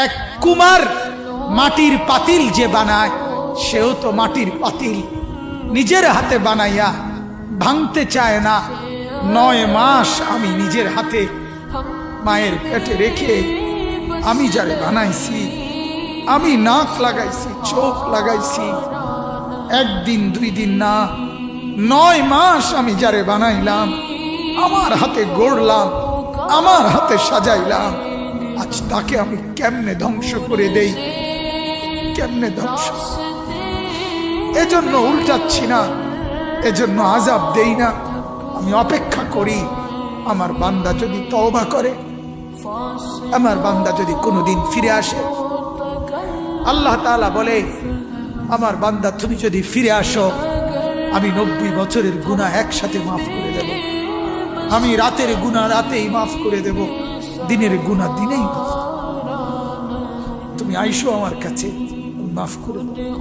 এক কুমার মাটির পাতিল যে বানায়, সেও তো মাটির পাতিল নিজের হাতে বানাইয়া ভাঙতে চায় না। 9 মাস আমি নিজের হাতে মায়ের পেটে রেখে আমি যারে বানাইছি, আমি নাক লাগাইছি, চোখ লাগাইছি, 1 দিন 2 দিন না, 9 মাস আমি যারে বানাইলাম, আমার হাতে গড়লাম, আমার হাতে সাজাইলাম, আজ তাকে আমি কেমনে ধ্বংস করে দেই, কেমনে ধ্বংস। এজন্য উল্টাচ্ছি না, এজন্য আযাব দেই না, আমি অপেক্ষা করি আমার বান্দা যদি তওবা করে, আমার বান্দা যদি কোনোদিন ফিরে আসে। আল্লাহ তাআলা বলে, আমার বান্দা তুমি যদি ফিরে আসো, আমি 90 বছরের গুনাহ একসাথে মাফ করে দেব। আমি রাতের গুনাহ রাতেই মাফ করে দেব, দিনের গুনাহ দিনেই মাফ। তুমি আইসো আমার কাছে, মাফ করে দেব।